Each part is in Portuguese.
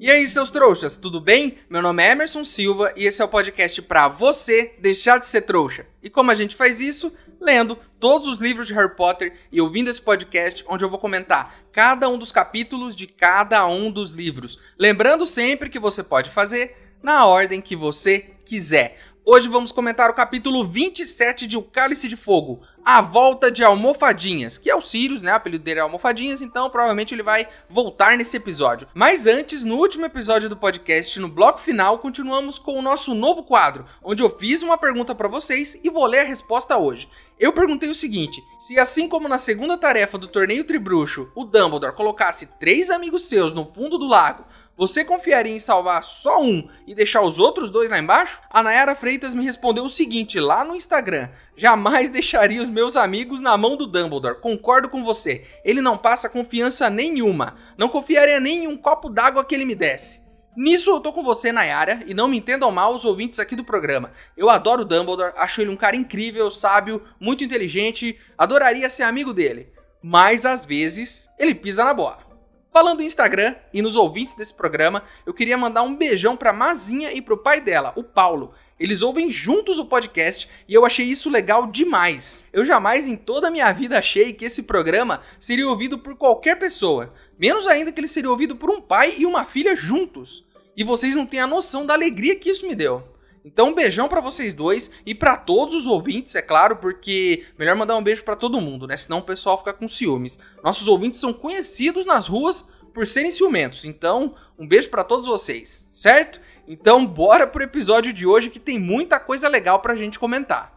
E aí, seus trouxas, tudo bem? Meu nome é Emerson Silva e esse é o podcast para você deixar de ser trouxa. E como a gente faz isso? Lendo todos os livros de Harry Potter e ouvindo esse podcast onde eu vou comentar cada um dos capítulos de cada um dos livros. Lembrando sempre que você pode fazer na ordem que você quiser. Hoje vamos comentar o capítulo 27 de O Cálice de Fogo, A Volta de Almofadinhas, que é o Sirius, né? O apelido dele é Almofadinhas, então provavelmente ele vai voltar nesse episódio. Mas antes, no último episódio do podcast, no bloco final, continuamos com o nosso novo quadro, onde eu fiz uma pergunta para vocês e vou ler a resposta hoje. Eu perguntei o seguinte: se assim como na segunda tarefa do torneio Tribruxo, o Dumbledore colocasse 3 amigos seus no fundo do lago, você confiaria em salvar só um e deixar os outros 2 lá embaixo? A Nayara Freitas me respondeu o seguinte lá no Instagram: jamais deixaria os meus amigos na mão do Dumbledore, concordo com você, ele não passa confiança nenhuma, não confiaria nem em um copo d'água que ele me desse. Nisso eu tô com você, Nayara, e não me entendam mal os ouvintes aqui do programa. Eu adoro o Dumbledore, acho ele um cara incrível, sábio, muito inteligente, adoraria ser amigo dele. Mas às vezes ele pisa na bola. Falando em Instagram e nos ouvintes desse programa, eu queria mandar um beijão pra Mazinha e pro pai dela, o Paulo. Eles ouvem juntos o podcast e eu achei isso legal demais. Eu jamais em toda a minha vida achei que esse programa seria ouvido por qualquer pessoa. Menos ainda que ele seria ouvido por um pai e uma filha juntos. E vocês não têm a noção da alegria que isso me deu. Então um beijão pra vocês dois e pra todos os ouvintes, é claro, porque melhor mandar um beijo pra todo mundo, né? Senão o pessoal fica com ciúmes. Nossos ouvintes são conhecidos nas ruas por serem ciumentos, então um beijo pra todos vocês, certo? Então bora pro episódio de hoje que tem muita coisa legal pra gente comentar.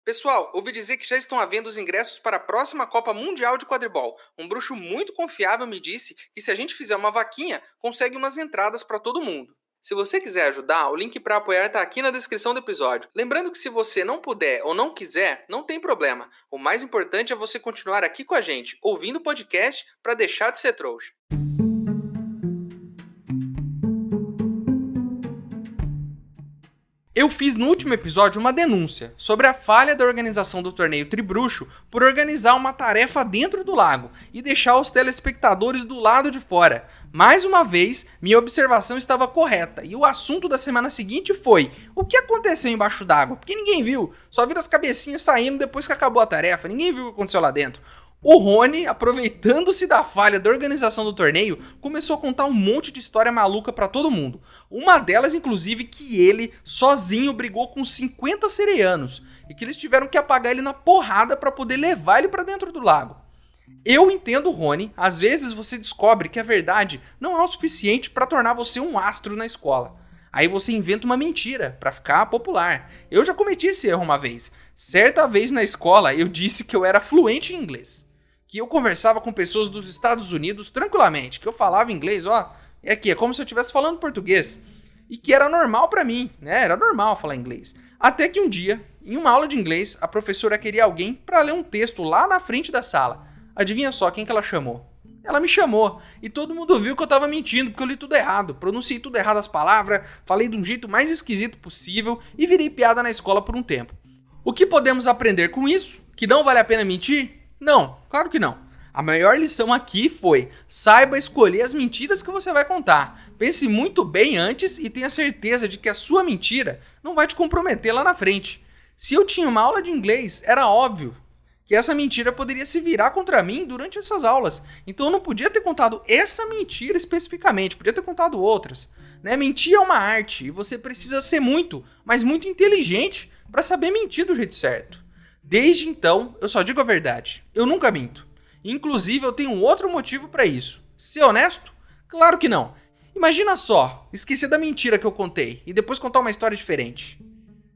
Pessoal, ouvi dizer que já estão havendo os ingressos para a próxima Copa Mundial de Quadribol. Um bruxo muito confiável me disse que se a gente fizer uma vaquinha, consegue umas entradas para todo mundo. Se você quiser ajudar, o link para apoiar está aqui na descrição do episódio. Lembrando que se você não puder ou não quiser, não tem problema. O mais importante é você continuar aqui com a gente, ouvindo o podcast para deixar de ser trouxa. Eu fiz no último episódio uma denúncia sobre a falha da organização do torneio Tribruxo por organizar uma tarefa dentro do lago e deixar os telespectadores do lado de fora. Mais uma vez, minha observação estava correta e o assunto da semana seguinte foi: o que aconteceu embaixo d'água? Porque ninguém viu, só viram as cabecinhas saindo depois que acabou a tarefa, ninguém viu o que aconteceu lá dentro. O Rony, aproveitando-se da falha da organização do torneio, começou a contar um monte de história maluca pra todo mundo. Uma delas, inclusive, que ele, sozinho, brigou com 50 sereianos e que eles tiveram que apagar ele na porrada pra poder levar ele pra dentro do lago. Eu entendo o Rony, às vezes você descobre que a verdade não é o suficiente pra tornar você um astro na escola. Aí você inventa uma mentira pra ficar popular. Eu já cometi esse erro uma vez. Certa vez na escola eu disse que eu era fluente em inglês, que eu conversava com pessoas dos Estados Unidos tranquilamente, que eu falava inglês, é como se eu estivesse falando português, e que era normal pra mim, né? Era normal falar inglês. Até que um dia, em uma aula de inglês, a professora queria alguém pra ler um texto lá na frente da sala. Adivinha só quem que ela chamou? Ela me chamou, e todo mundo viu que eu tava mentindo, porque eu li tudo errado, pronunciei tudo errado as palavras, falei de um jeito mais esquisito possível e virei piada na escola por um tempo. O que podemos aprender com isso? Que não vale a pena mentir? Não, claro que não. A maior lição aqui foi: saiba escolher as mentiras que você vai contar. Pense muito bem antes e tenha certeza de que a sua mentira não vai te comprometer lá na frente. Se eu tinha uma aula de inglês, era óbvio que essa mentira poderia se virar contra mim durante essas aulas. Então eu não podia ter contado essa mentira especificamente, podia ter contado outras. Né? Mentir é uma arte e você precisa ser muito, mas muito inteligente para saber mentir do jeito certo. Desde então, eu só digo a verdade. Eu nunca minto. Inclusive, eu tenho um outro motivo para isso. Ser honesto? Claro que não. Imagina só, esquecer da mentira que eu contei e depois contar uma história diferente.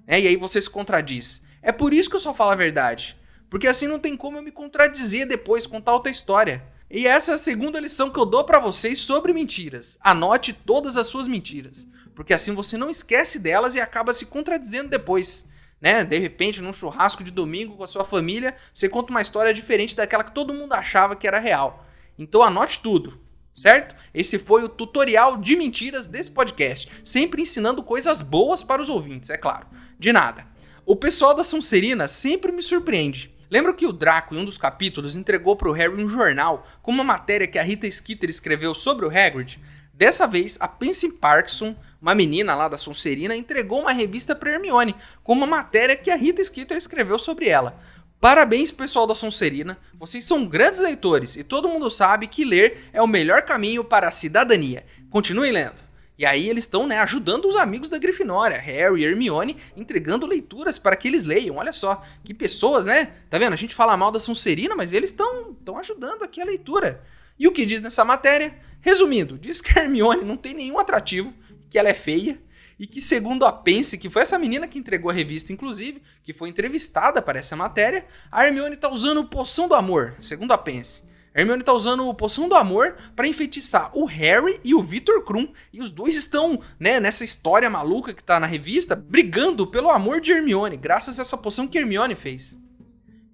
E aí você se contradiz. É por isso que eu só falo a verdade. Porque assim não tem como eu me contradizer depois, contar outra história. E essa é a segunda lição que eu dou para vocês sobre mentiras. Anote todas as suas mentiras. Porque assim você não esquece delas e acaba se contradizendo depois. né? De repente, num churrasco de domingo com a sua família, você conta uma história diferente daquela que todo mundo achava que era real. Então anote tudo, certo? Esse foi o tutorial de mentiras desse podcast, sempre ensinando coisas boas para os ouvintes, é claro. De nada. O pessoal da Sonserina sempre me surpreende. Lembra que o Draco, em um dos capítulos, entregou para o Harry um jornal com uma matéria que a Rita Skeeter escreveu sobre o Hagrid? Dessa vez, a Pansy Parkinson, uma menina lá da Sonserina, entregou uma revista para Hermione com uma matéria que a Rita Skeeter escreveu sobre ela. Parabéns, pessoal da Sonserina, vocês são grandes leitores e todo mundo sabe que ler é o melhor caminho para a cidadania. Continuem lendo. E aí eles estão, né, ajudando os amigos da Grifinória, Harry e Hermione, entregando leituras para que eles leiam. Olha só, que pessoas, né? Tá vendo? A gente fala mal da Sonserina, mas eles estão ajudando aqui a leitura. E o que diz nessa matéria? Resumindo, diz que a Hermione não tem nenhum atrativo, que ela é feia, e que segundo a Pansy, que foi essa menina que entregou a revista, inclusive, que foi entrevistada para essa matéria, a Hermione tá usando poção do amor, segundo a Pansy. A Hermione tá usando poção do amor para enfeitiçar o Harry e o Viktor Krum. E os dois estão, né, nessa história maluca que tá na revista, brigando pelo amor de Hermione, graças a essa poção que Hermione fez.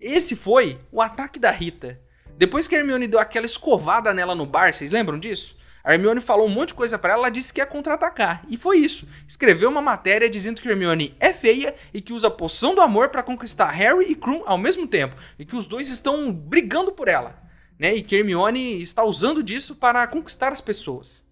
Esse foi o ataque da Rita. Depois que a Hermione deu aquela escovada nela no bar, vocês lembram disso? A Hermione falou um monte de coisa pra ela, ela disse que ia contra-atacar. E foi isso. Escreveu uma matéria dizendo que Hermione é feia e que usa a poção do amor pra conquistar Harry e Krum ao mesmo tempo. E que os dois estão brigando por ela. Né? E que Hermione está usando disso para conquistar as pessoas.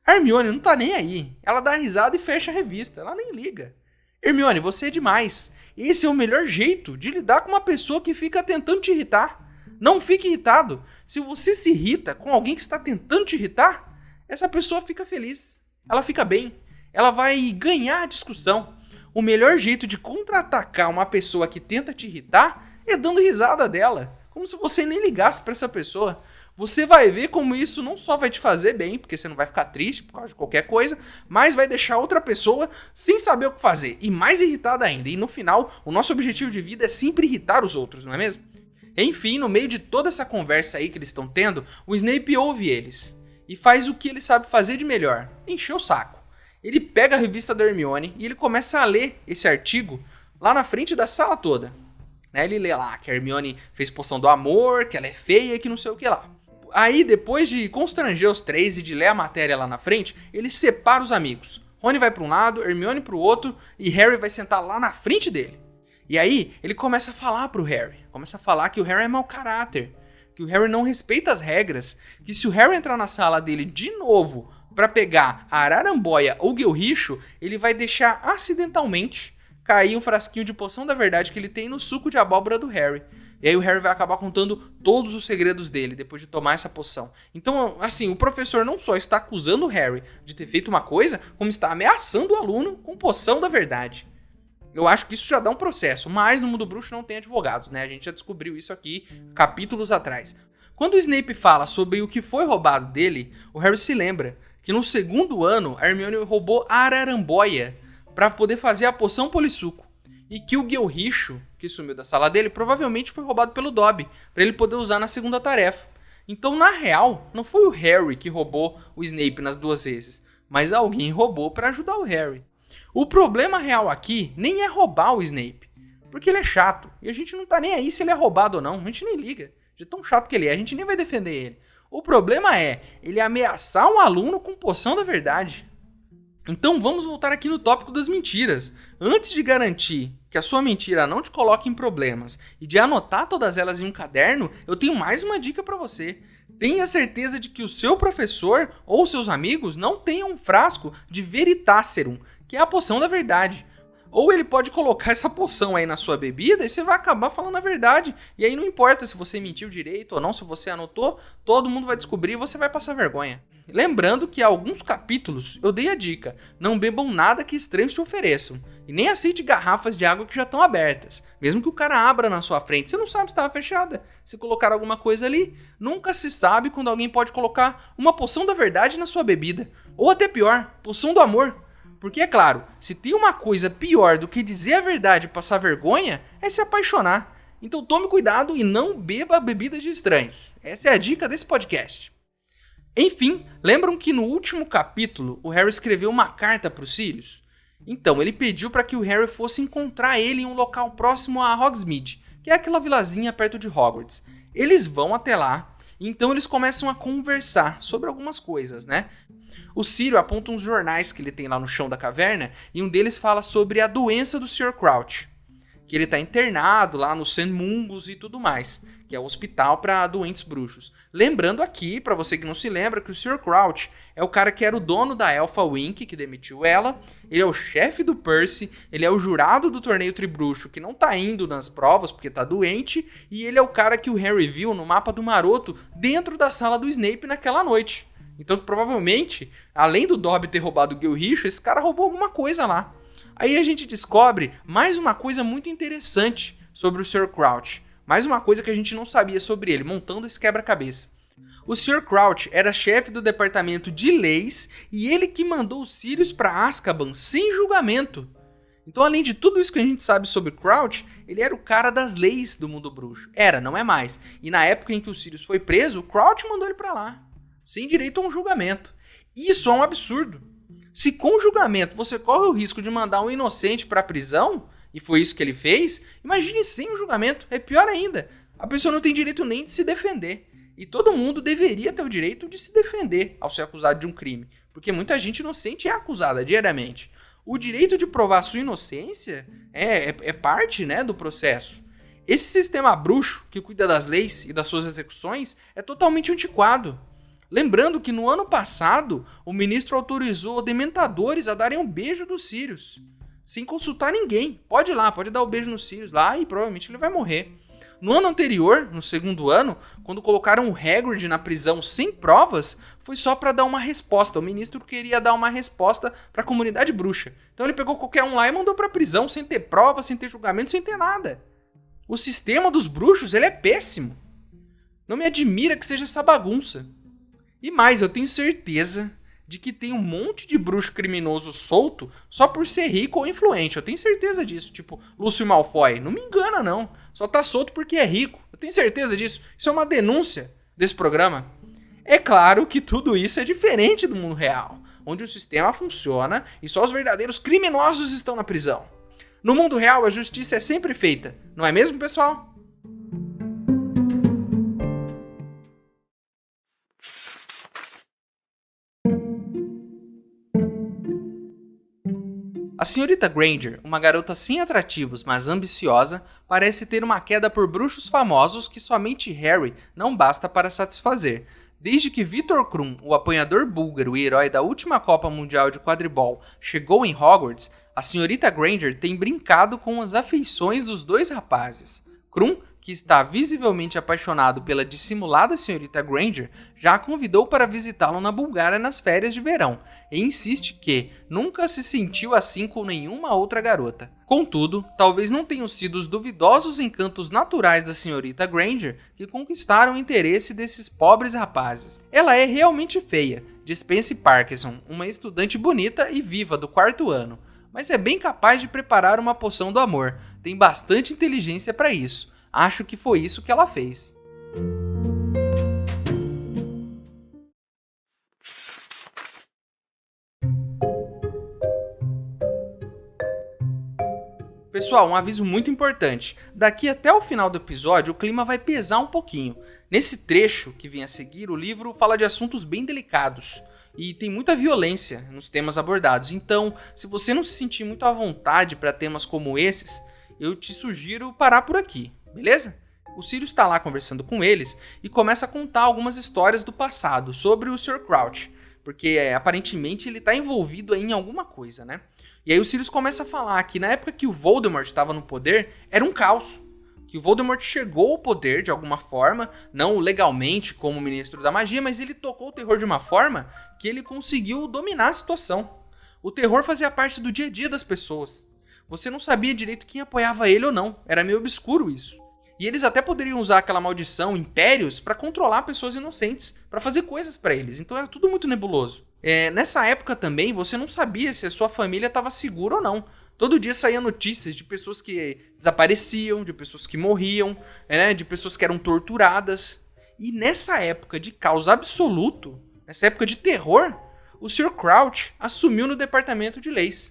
A Hermione não tá nem aí. Ela dá risada e fecha a revista. Ela nem liga. Hermione, você é demais. Esse é o melhor jeito de lidar com uma pessoa que fica tentando te irritar. Não fique irritado. Se você se irrita com alguém que está tentando te irritar, essa pessoa fica feliz. Ela fica bem. Ela vai ganhar a discussão. O melhor jeito de contra-atacar uma pessoa que tenta te irritar é dando risada dela. Como se você nem ligasse para essa pessoa. Você vai ver como isso não só vai te fazer bem, porque você não vai ficar triste por causa de qualquer coisa, mas vai deixar outra pessoa sem saber o que fazer e mais irritada ainda. E no final, o nosso objetivo de vida é sempre irritar os outros, não é mesmo? Enfim, no meio de toda essa conversa aí que eles estão tendo, o Snape ouve eles e faz o que ele sabe fazer de melhor, encher o saco. Ele pega a revista da Hermione e ele começa a ler esse artigo lá na frente da sala toda. Ele lê lá que a Hermione fez poção do amor, que ela é feia e que não sei o que lá. Aí, depois de constranger os três e de ler a matéria lá na frente, ele separa os amigos. Rony vai para um lado, Hermione para o outro e Harry vai sentar lá na frente dele. E aí, ele começa a falar pro Harry. Começa a falar que o Harry é mau caráter. Que o Harry não respeita as regras. Que se o Harry entrar na sala dele de novo pra pegar a Araramboia ou Guilricho, ele vai deixar acidentalmente cair um frasquinho de poção da verdade que ele tem no suco de abóbora do Harry. E aí o Harry vai acabar contando todos os segredos dele depois de tomar essa poção. Então, assim, o professor não só está acusando o Harry de ter feito uma coisa, como está ameaçando o aluno com poção da verdade. Eu acho que isso já dá um processo, mas no mundo bruxo não tem advogados, né? A gente já descobriu isso aqui capítulos atrás. Quando o Snape fala sobre o que foi roubado dele, o Harry se lembra que no segundo ano a Hermione roubou a Araramboia para poder fazer a poção polissuco. E que o Guilricho, que sumiu da sala dele, provavelmente foi roubado pelo Dobby, para ele poder usar na segunda tarefa. Então, na real, não foi o Harry que roubou o Snape nas duas vezes, mas alguém roubou para ajudar o Harry. O problema real aqui nem é roubar o Snape, porque ele é chato, e a gente não tá nem aí se ele é roubado ou não, a gente nem liga, de tão chato que ele é, a gente nem vai defender ele. O problema é ele ameaçar um aluno com poção da verdade. Então vamos voltar aqui no tópico das mentiras. Antes de garantir que a sua mentira não te coloque em problemas e de anotar todas elas em um caderno, eu tenho mais uma dica para você. Tenha certeza de que o seu professor ou seus amigos não tenham um frasco de Veritaserum, que é a poção da verdade. Ou ele pode colocar essa poção aí na sua bebida e você vai acabar falando a verdade. E aí não importa se você mentiu direito ou não, se você anotou, todo mundo vai descobrir e você vai passar vergonha. Lembrando que há alguns capítulos eu dei a dica, não bebam nada que estranhos te ofereçam. E nem aceite garrafas de água que já estão abertas. Mesmo que o cara abra na sua frente, você não sabe se estava fechada. Se colocar alguma coisa ali, nunca se sabe quando alguém pode colocar uma poção da verdade na sua bebida. Ou até pior, poção do amor. Porque, é claro, se tem uma coisa pior do que dizer a verdade e passar vergonha, é se apaixonar. Então tome cuidado e não beba bebidas de estranhos. Essa é a dica desse podcast. Enfim, lembram que no último capítulo o Harry escreveu uma carta para os Sirius? Então, ele pediu para que o Harry fosse encontrar ele em um local próximo a Hogsmeade, que é aquela vilazinha perto de Hogwarts. Eles vão até lá, então eles começam a conversar sobre algumas coisas, né? O Círio aponta uns jornais que ele tem lá no chão da caverna, e um deles fala sobre a doença do Sr. Crouch, que ele tá internado lá no St. Mungo's e tudo mais, que é o hospital para doentes bruxos. Lembrando aqui, para você que não se lembra, que o Sr. Crouch é o cara que era o dono da Elfa Wink, que demitiu ela, ele é o chefe do Percy, ele é o jurado do torneio Tribruxo, que não tá indo nas provas porque tá doente, e ele é o cara que o Harry viu no mapa do Maroto dentro da sala do Snape naquela noite. Então, provavelmente, além do Dobby ter roubado o Gilricho, esse cara roubou alguma coisa lá. Aí a gente descobre mais uma coisa muito interessante sobre o Sr. Crouch. Mais uma coisa que a gente não sabia sobre ele, montando esse quebra-cabeça. O Sr. Crouch era chefe do departamento de leis e ele que mandou os Sirius para Azkaban sem julgamento. Então, além de tudo isso que a gente sabe sobre Crouch, ele era o cara das leis do mundo bruxo. Era, não é mais. E na época em que o Sirius foi preso, o Crouch mandou ele para lá, sem direito a um julgamento. Isso é um absurdo. Se com julgamento você corre o risco de mandar um inocente para a prisão, e foi isso que ele fez, imagine sem um julgamento, é pior ainda. A pessoa não tem direito nem de se defender. E todo mundo deveria ter o direito de se defender ao ser acusado de um crime, porque muita gente inocente é acusada diariamente. O direito de provar sua inocência é parte, né, do processo. Esse sistema bruxo, que cuida das leis e das suas execuções, é totalmente antiquado. Lembrando que no ano passado, o ministro autorizou dementadores a darem um beijo dos Sirius, sem consultar ninguém. Pode ir lá, pode dar o beijo nos Sirius lá e provavelmente ele vai morrer. No ano anterior, no segundo ano, quando colocaram o Hagrid na prisão sem provas, foi só para dar uma resposta. O ministro queria dar uma resposta para a comunidade bruxa. Então ele pegou qualquer um lá e mandou para prisão, sem ter prova, sem ter julgamento, sem ter nada. O sistema dos bruxos, ele é péssimo. Não me admira que seja essa bagunça. E mais, eu tenho certeza de que tem um monte de bruxo criminoso solto só por ser rico ou influente. Eu tenho certeza disso. Tipo, Lúcio Malfoy. Não me engana, não. Só tá solto porque é rico. Eu tenho certeza disso. Isso é uma denúncia desse programa. É claro que tudo isso é diferente do mundo real, onde o sistema funciona e só os verdadeiros criminosos estão na prisão. No mundo real, a justiça é sempre feita. Não é mesmo, pessoal? A senhorita Granger, uma garota sem atrativos, mas ambiciosa, parece ter uma queda por bruxos famosos que somente Harry não basta para satisfazer. Desde que Victor Krum, o apanhador búlgaro e herói da última Copa Mundial de Quadribol, chegou em Hogwarts, a senhorita Granger tem brincado com as afeições dos dois rapazes. Krum, que está visivelmente apaixonado pela dissimulada senhorita Granger, já a convidou para visitá-lo na Bulgária nas férias de verão, e insiste que nunca se sentiu assim com nenhuma outra garota. Contudo, talvez não tenham sido os duvidosos encantos naturais da senhorita Granger que conquistaram o interesse desses pobres rapazes. Ela é realmente feia, diz Pansy Parkinson, uma estudante bonita e viva do 4º ano, mas é bem capaz de preparar uma poção do amor, tem bastante inteligência para isso. Acho que foi isso que ela fez. Pessoal, um aviso muito importante. Daqui até o final do episódio, o clima vai pesar um pouquinho. Nesse trecho que vem a seguir, o livro fala de assuntos bem delicados. E tem muita violência nos temas abordados. Então, se você não se sentir muito à vontade para temas como esses, eu te sugiro parar por aqui, beleza? O Sirius está lá conversando com eles e começa a contar algumas histórias do passado sobre o Sr. Crouch, porque aparentemente ele está envolvido em alguma coisa, né? E aí o Sirius começa a falar que na época que o Voldemort estava no poder, era um caos. Que o Voldemort chegou ao poder de alguma forma, não legalmente como ministro da magia, mas ele tocou o terror de uma forma que ele conseguiu dominar a situação. O terror fazia parte do dia a dia das pessoas. Você não sabia direito quem apoiava ele ou não, era meio obscuro isso. E eles até poderiam usar aquela maldição impérios para controlar pessoas inocentes, para fazer coisas para eles. Então era tudo muito nebuloso. Nessa época também você não sabia se a sua família estava segura ou não. Todo dia saía notícias de pessoas que desapareciam, de pessoas que morriam, de pessoas que eram torturadas. E nessa época de caos absoluto, nessa época de terror, o Sr. Crouch assumiu no departamento de leis.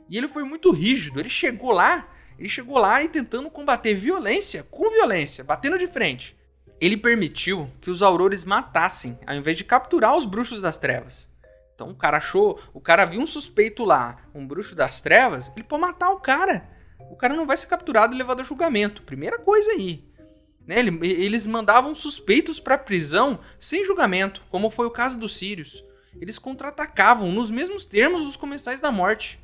E ele foi muito rígido, ele chegou lá e tentando combater violência com violência, batendo de frente. Ele permitiu que os aurores matassem, ao invés de capturar os bruxos das trevas. Então o cara viu um suspeito lá, um bruxo das trevas, ele pode matar o cara. O cara não vai ser capturado e levado a julgamento. Primeira coisa aí. Né? Eles mandavam suspeitos para a prisão sem julgamento, como foi o caso dos Sírios. Eles contra-atacavam nos mesmos termos dos Comensais da Morte.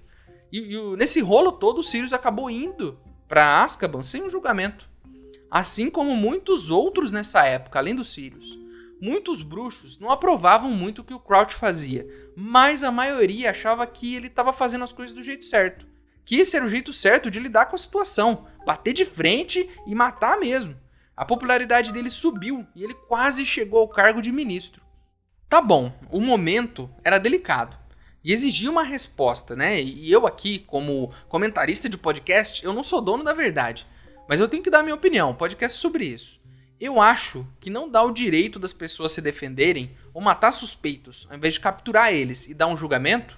Nesse rolo todo, os Sírios acabou indo para Azkaban sem um julgamento. Assim como muitos outros nessa época, além dos Sírios. Muitos bruxos não aprovavam muito o que o Crouch fazia, mas a maioria achava que ele estava fazendo as coisas do jeito certo. Que esse era o jeito certo de lidar com a situação, bater de frente e matar mesmo. A popularidade dele subiu e ele quase chegou ao cargo de ministro. Tá bom, o momento era delicado e exigia uma resposta, né? E eu aqui, como comentarista de podcast, eu não sou dono da verdade, mas eu tenho que dar minha opinião, podcast sobre isso. Eu acho que não dá o direito das pessoas se defenderem ou matar suspeitos, ao invés de capturar eles e dar um julgamento,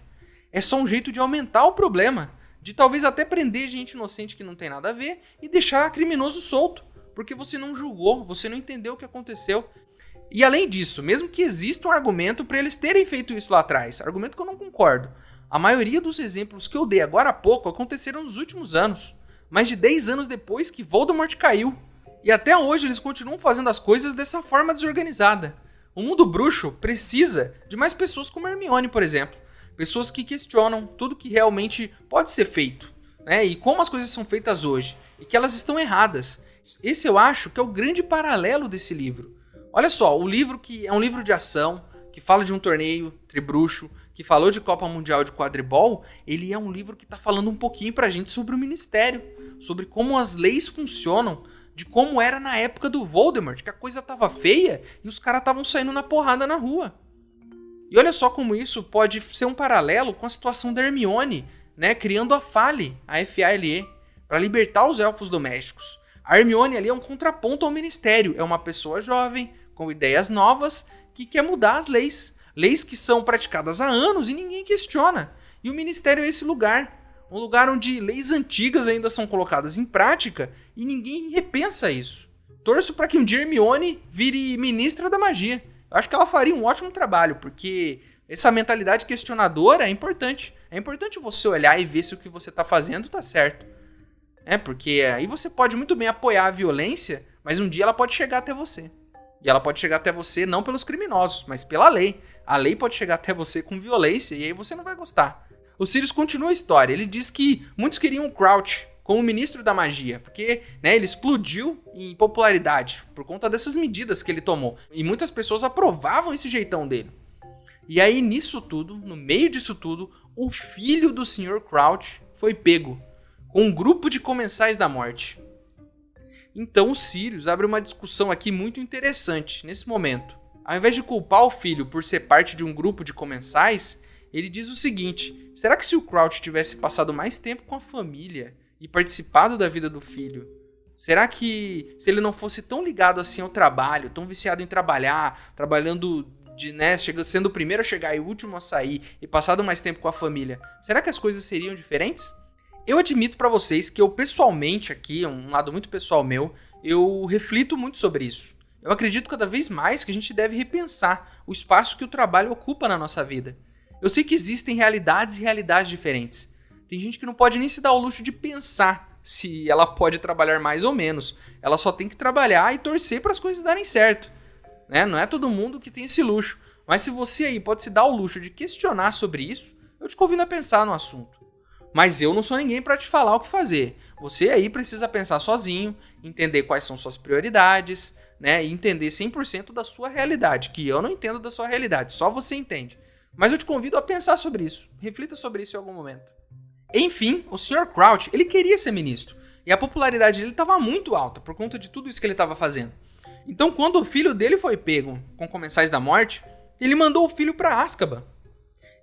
é só um jeito de aumentar o problema, de talvez até prender gente inocente que não tem nada a ver e deixar criminoso solto, porque você não julgou, você não entendeu o que aconteceu. E além disso, mesmo que exista um argumento para eles terem feito isso lá atrás, argumento que eu não concordo, a maioria dos exemplos que eu dei agora há pouco aconteceram nos últimos anos, mais de 10 anos depois que Voldemort caiu. E até hoje eles continuam fazendo as coisas dessa forma desorganizada. O mundo bruxo precisa de mais pessoas como Hermione, por exemplo. Pessoas que questionam tudo que realmente pode ser feito, né? E como as coisas são feitas hoje, e que elas estão erradas. Esse eu acho que é o grande paralelo desse livro. Olha só, o livro que é um livro de ação, que fala de um torneio tribruxo, que falou de Copa Mundial de Quadribol, ele é um livro que está falando um pouquinho pra gente sobre o Ministério, sobre como as leis funcionam, de como era na época do Voldemort, que a coisa tava feia e os caras estavam saindo na porrada na rua. E olha só como isso pode ser um paralelo com a situação da Hermione, né, criando a FALE, a F-A-L-E, para libertar os elfos domésticos. A Hermione ali é um contraponto ao Ministério, é uma pessoa jovem, com ideias novas, que quer mudar as leis. Leis que são praticadas há anos e ninguém questiona. E o Ministério é esse lugar. Um lugar onde leis antigas ainda são colocadas em prática e ninguém repensa isso. Torço para que um dia Hermione vire ministra da magia. Eu acho que ela faria um ótimo trabalho, porque essa mentalidade questionadora é importante. É importante você olhar e ver se o que você está fazendo está certo. Porque aí você pode muito bem apoiar a violência, mas um dia ela pode chegar até você. E ela pode chegar até você não pelos criminosos, mas pela lei. A lei pode chegar até você com violência e aí você não vai gostar. O Sirius continua a história. Ele diz que muitos queriam o Crouch como ministro da magia, porque ele explodiu em popularidade por conta dessas medidas que ele tomou. E muitas pessoas aprovavam esse jeitão dele. E aí, nisso tudo, no meio disso tudo, o filho do Sr. Crouch foi pego com um grupo de Comensais da Morte. Então o Sirius abre uma discussão aqui muito interessante nesse momento. Ao invés de culpar o filho por ser parte de um grupo de comensais, ele diz o seguinte: será que se o Crouch tivesse passado mais tempo com a família e participado da vida do filho, será que se ele não fosse tão ligado assim ao trabalho, tão viciado em trabalhar, trabalhando sendo o primeiro a chegar e o último a sair e passado mais tempo com a família, será que as coisas seriam diferentes? Eu admito pra vocês que eu pessoalmente aqui, um lado muito pessoal meu, eu reflito muito sobre isso. Eu acredito cada vez mais que a gente deve repensar o espaço que o trabalho ocupa na nossa vida. Eu sei que existem realidades e realidades diferentes. Tem gente que não pode nem se dar o luxo de pensar se ela pode trabalhar mais ou menos. Ela só tem que trabalhar e torcer para as coisas darem certo. Não é todo mundo que tem esse luxo. Mas se você aí pode se dar o luxo de questionar sobre isso, eu te convido a pensar no assunto. Mas eu não sou ninguém para te falar o que fazer. Você aí precisa pensar sozinho, entender quais são suas prioridades, e entender 100% da sua realidade, que eu não entendo da sua realidade, só você entende. Mas eu te convido a pensar sobre isso, reflita sobre isso em algum momento. Enfim, o Sr. Crouch, ele queria ser ministro, e a popularidade dele estava muito alta por conta de tudo isso que ele estava fazendo. Então, quando o filho dele foi pego com Comensais da Morte, ele mandou o filho para Azkaban.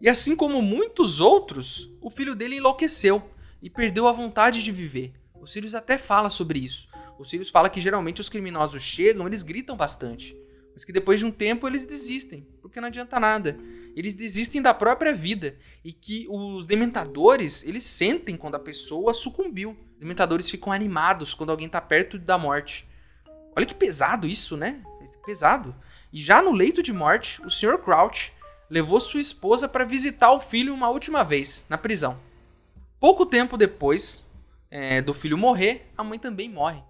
E assim como muitos outros, o filho dele enlouqueceu e perdeu a vontade de viver. O Sirius até fala sobre isso. O Sirius fala que geralmente os criminosos chegam, eles gritam bastante, mas que depois de um tempo eles desistem, porque não adianta nada. eles desistem da própria vida e que os dementadores, eles sentem quando a pessoa sucumbiu. Os dementadores ficam animados quando alguém está perto da morte. Olha que pesado isso, né? Pesado. E já no leito de morte, o Sr. Crouch levou sua esposa para visitar o filho uma última vez, na prisão. Pouco tempo depois do filho morrer, a mãe também morre.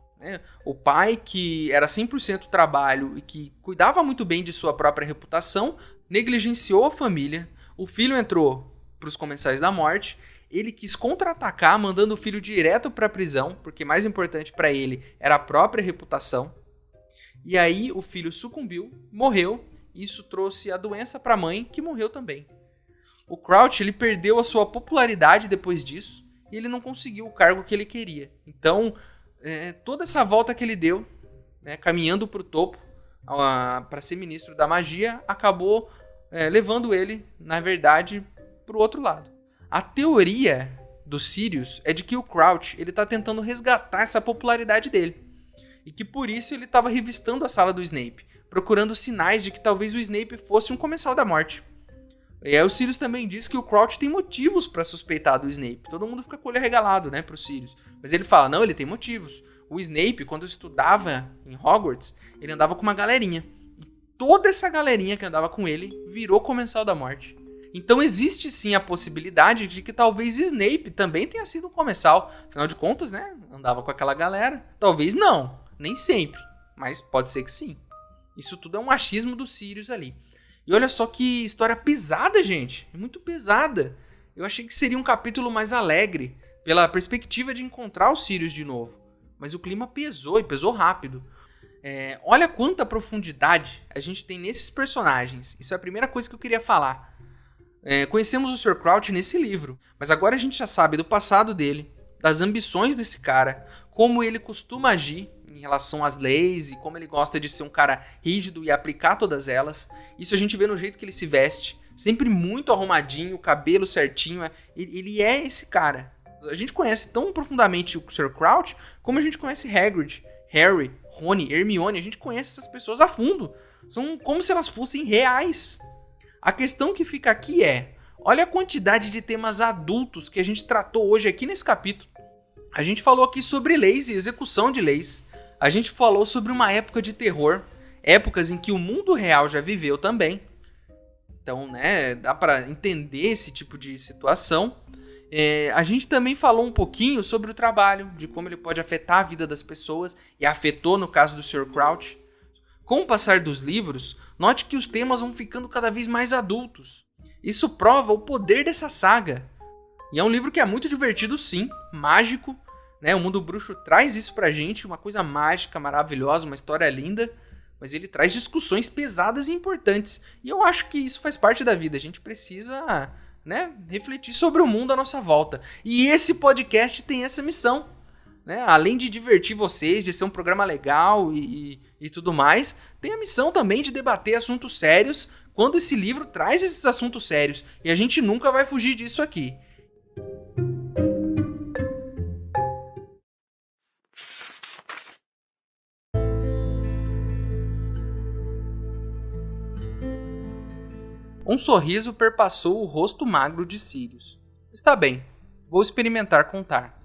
O pai, que era 100% trabalho e que cuidava muito bem de sua própria reputação, negligenciou a família. O filho entrou para os comensais da morte. Ele quis contra-atacar, mandando o filho direto para a prisão, porque mais importante para ele era a própria reputação. E aí o filho sucumbiu, morreu, e isso trouxe a doença para a mãe, que morreu também. O Crouch, ele perdeu a sua popularidade depois disso, e ele não conseguiu o cargo que ele queria. Então, toda essa volta que ele deu, caminhando para o topo, para ser ministro da magia, acabou levando ele, na verdade, para o outro lado. A teoria do Sirius é de que o Crouch está tentando resgatar essa popularidade dele. E que por isso ele estava revistando a sala do Snape, procurando sinais de que talvez o Snape fosse um comensal da morte. E aí o Sirius também diz que o Crouch tem motivos para suspeitar do Snape. Todo mundo fica com o olho arregalado, pro Sirius. Mas ele fala, não, ele tem motivos. O Snape, quando estudava em Hogwarts, ele andava com uma galerinha. E toda essa galerinha que andava com ele virou comensal da morte. Então existe sim a possibilidade de que talvez Snape também tenha sido um comensal. Afinal de contas, andava com aquela galera. Talvez não, nem sempre. Mas pode ser que sim. Isso tudo é um achismo do Sirius ali. E olha só que história pesada, gente. É muito pesada. Eu achei que seria um capítulo mais alegre, pela perspectiva de encontrar o Sirius de novo. Mas o clima pesou, e pesou rápido. Olha quanta profundidade a gente tem nesses personagens. Isso é a primeira coisa que eu queria falar. Conhecemos o Sr. Crouch nesse livro, mas agora a gente já sabe do passado dele, das ambições desse cara, como ele costuma agir em relação às leis e como ele gosta de ser um cara rígido e aplicar todas elas. Isso a gente vê no jeito que ele se veste, sempre muito arrumadinho, cabelo certinho. Ele é esse cara. A gente conhece tão profundamente o Sr. Crouch como a gente conhece Hagrid, Harry, Rony, Hermione. A gente conhece essas pessoas a fundo. São como se elas fossem reais. A questão que fica aqui olha a quantidade de temas adultos que a gente tratou hoje aqui nesse capítulo. A gente falou aqui sobre leis e execução de leis. A gente falou sobre uma época de terror, épocas em que o mundo real já viveu também. Então, dá para entender esse tipo de situação. A gente também falou um pouquinho sobre o trabalho, de como ele pode afetar a vida das pessoas, e afetou no caso do Sr. Crouch. Com o passar dos livros, note que os temas vão ficando cada vez mais adultos. Isso prova o poder dessa saga. E é um livro que é muito divertido, sim, mágico. O Mundo Bruxo traz isso pra gente, uma coisa mágica, maravilhosa, uma história linda. Mas ele traz discussões pesadas e importantes. E eu acho que isso faz parte da vida. A gente precisa, refletir sobre o mundo à nossa volta. E esse podcast tem essa missão. Além de divertir vocês, de ser um programa legal e tudo mais, tem a missão também de debater assuntos sérios quando esse livro traz esses assuntos sérios. E a gente nunca vai fugir disso aqui. Um sorriso perpassou o rosto magro de Sirius. Está bem, vou experimentar contar.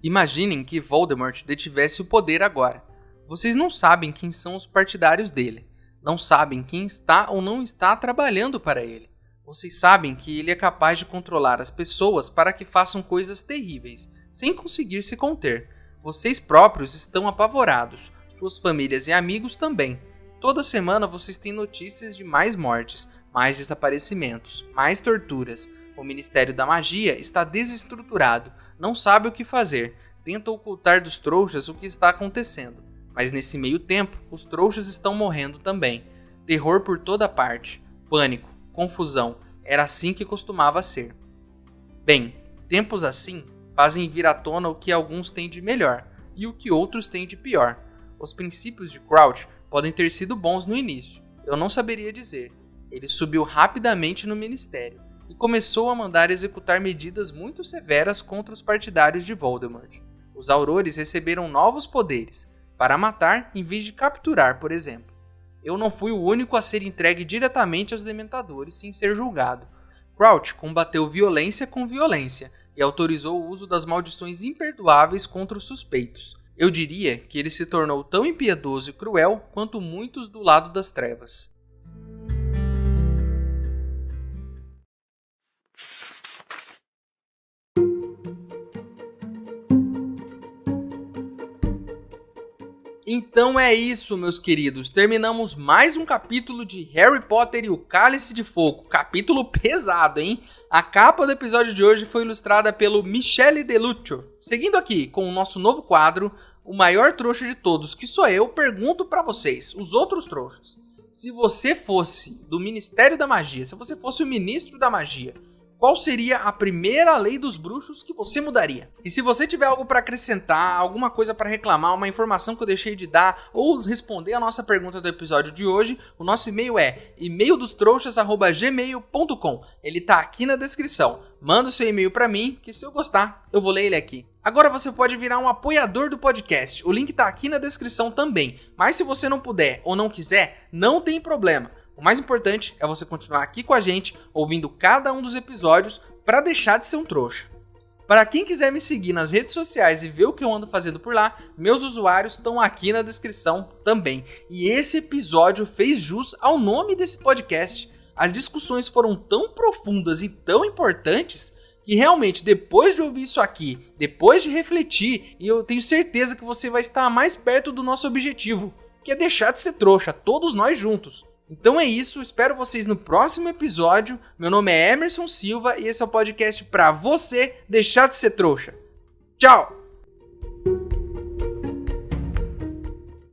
Imaginem que Voldemort detivesse o poder agora. Vocês não sabem quem são os partidários dele. Não sabem quem está ou não está trabalhando para ele. Vocês sabem que ele é capaz de controlar as pessoas para que façam coisas terríveis, sem conseguir se conter. Vocês próprios estão apavorados, suas famílias e amigos também. Toda semana vocês têm notícias de mais mortes, mais desaparecimentos, mais torturas. O Ministério da Magia está desestruturado, não sabe o que fazer, tenta ocultar dos trouxas o que está acontecendo. Mas nesse meio tempo, os trouxas estão morrendo também. Terror por toda parte, pânico, confusão, era assim que costumava ser. Bem, tempos assim fazem vir à tona o que alguns têm de melhor e o que outros têm de pior. Os princípios de Crouch podem ter sido bons no início, eu não saberia dizer. Ele subiu rapidamente no ministério e começou a mandar executar medidas muito severas contra os partidários de Voldemort. Os Aurores receberam novos poderes, para matar em vez de capturar, por exemplo. Eu não fui o único a ser entregue diretamente aos dementadores sem ser julgado. Crouch combateu violência com violência e autorizou o uso das maldições imperdoáveis contra os suspeitos. Eu diria que ele se tornou tão impiedoso e cruel quanto muitos do lado das trevas. Então é isso, meus queridos. Terminamos mais um capítulo de Harry Potter e o Cálice de Fogo. Capítulo pesado, hein? A capa do episódio de hoje foi ilustrada pelo Michele Deluccio. Seguindo aqui com o nosso novo quadro, o maior trouxa de todos, que sou eu, pergunto pra vocês, os outros trouxas. Se você fosse do Ministério da Magia, se você fosse o Ministro da Magia, qual seria a primeira lei dos bruxos que você mudaria? E se você tiver algo para acrescentar, alguma coisa para reclamar, uma informação que eu deixei de dar ou responder a nossa pergunta do episódio de hoje, o nosso e-mail é emaildostrouxas@gmail.com. Ele tá aqui na descrição. Manda o seu e-mail para mim, que se eu gostar, eu vou ler ele aqui. Agora você pode virar um apoiador do podcast. O link tá aqui na descrição também. Mas se você não puder ou não quiser, não tem problema. O mais importante é você continuar aqui com a gente, ouvindo cada um dos episódios, para deixar de ser um trouxa. Para quem quiser me seguir nas redes sociais e ver o que eu ando fazendo por lá, meus usuários estão aqui na descrição também. E esse episódio fez jus ao nome desse podcast. As discussões foram tão profundas e tão importantes que realmente, depois de ouvir isso aqui, depois de refletir, e eu tenho certeza que você vai estar mais perto do nosso objetivo, que é deixar de ser trouxa, todos nós juntos. Então é isso, espero vocês no próximo episódio. Meu nome é Emerson Silva e esse é o podcast pra você deixar de ser trouxa. Tchau!